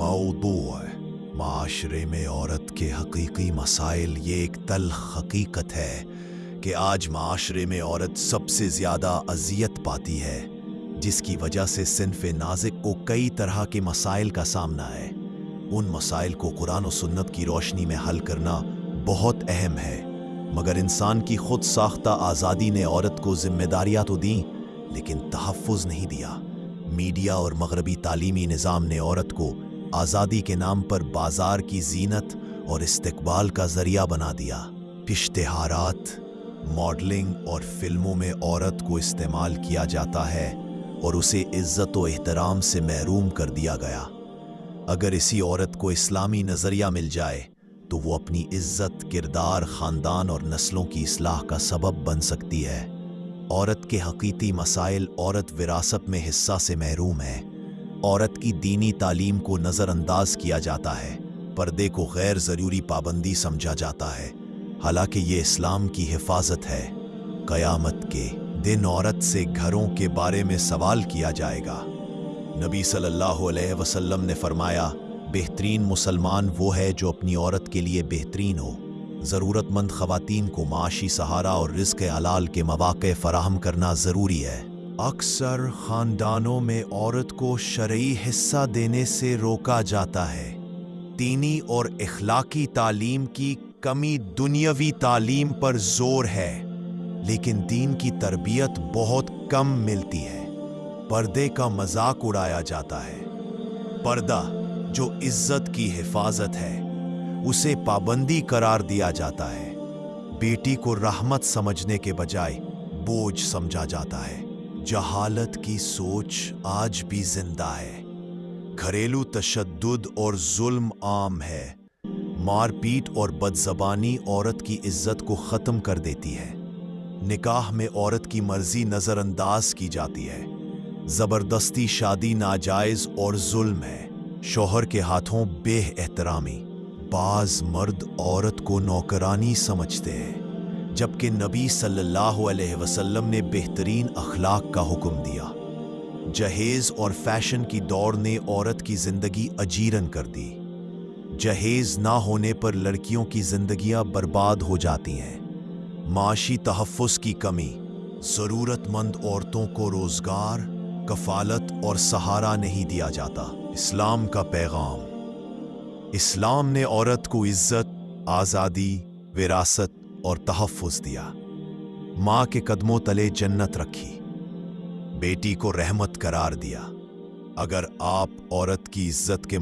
मौदूअ माशरे में औरत के हकीकी मसाइल। ये एक तल्ख हकीकत है कि आज माशरे में औरत सबसे ज़्यादा अजियत पाती है, जिसकी वजह से सिन्फ़े नाज़िक को कई तरह के मसाइल का सामना है। उन मसाइल को कुरान और सुन्नत की रोशनी में हल करना बहुत अहम है, मगर इंसान की खुद साख्ता आज़ादी ने औरत को जिम्मेदारियाँ तो दी, लेकिन तहफ़्फ़ुज़ नहीं दिया। मीडिया और मगरबी तालीमी निज़ाम ने औरत को आज़ादी के नाम पर बाजार की जीनत और इस्तिक़बाल का ज़रिया बना दिया। इश्तिहारात, मॉडलिंग और फिल्मों में औरत को इस्तेमाल किया जाता है और उसे इज़्ज़त व एहतराम से महरूम कर दिया गया। अगर इसी औरत को इस्लामी नज़रिया मिल जाए तो वो अपनी इज़्ज़त, किरदार, ख़ानदान और नस्लों की इस्लाह का सबब बन सकती है। औरत के हकीकी मसाइल। औरत विरासत में हिस्सा से महरूम है। औरत की दीनी तालीम को नज़रअंदाज किया जाता है। पर्दे को गैर ज़रूरी पाबंदी समझा जाता है, हालांकि ये इस्लाम की हिफाजत है। क़यामत के दिन औरत से घरों के बारे में सवाल किया जाएगा। नबी सल्लल्लाहु अलैहि वसल्लम ने फरमाया, बेहतरीन मुसलमान वो है जो अपनी औरत के लिए बेहतरीन हो। ज़रूरतमंद ख़वातीन को माशी सहारा और रिज़्क़ हलाल के मौक़े फ़राहम करना ज़रूरी है। अक्सर ख़ानदानों में औरत को शरई हिस्सा देने से रोका जाता है। दीनी और इख़लाक़ी तालीम की कमी। दुनियावी तालीम पर ज़ोर है, लेकिन दीन की तरबियत बहुत कम मिलती है। पर्दे का मजाक उड़ाया जाता है। पर्दा, जो इज़्ज़त की हिफाजत है, उसे पाबंदी करार दिया जाता है। बेटी को रहमत समझने के बजाय बोझ समझा जाता है। जहालत की सोच आज भी जिंदा है। घरेलू तशद्दुद और जुल्म आम है। मारपीट और बदज़बानी औरत की इज्जत को ख़त्म कर देती है। निकाह में औरत की मर्जी नज़रअंदाज की जाती है। ज़बरदस्ती शादी नाजायज़ और जुल्म है। शौहर के हाथों बेएहतरामी। बाज़ मर्द औरत को नौकरानी समझते हैं, जबकि नबी सल्लल्लाहु अलैहि वसल्लम ने बेहतरीन अखलाक का हुक्म दिया। जहेज़ और फैशन की दौड़ ने औरत की ज़िंदगी अजीरन कर दी। जहेज़ ना होने पर लड़कियों की ज़िंदगियां बर्बाद हो जाती हैं। माशी तहफ़्फ़ुज़ की कमी। ज़रूरतमंद औरतों को रोज़गार, कफ़ालत और सहारा नहीं दिया जाता। इस्लाम का पैगाम। इस्लाम ने औरत को इज़्ज़त, आज़ादी, विरासत और तहफ़्फ़ुज़ दिया। माँ के कदमों तले जन्नत रखी। बेटी को रहमत करार दिया। अगर आप औरत की इज़्ज़त के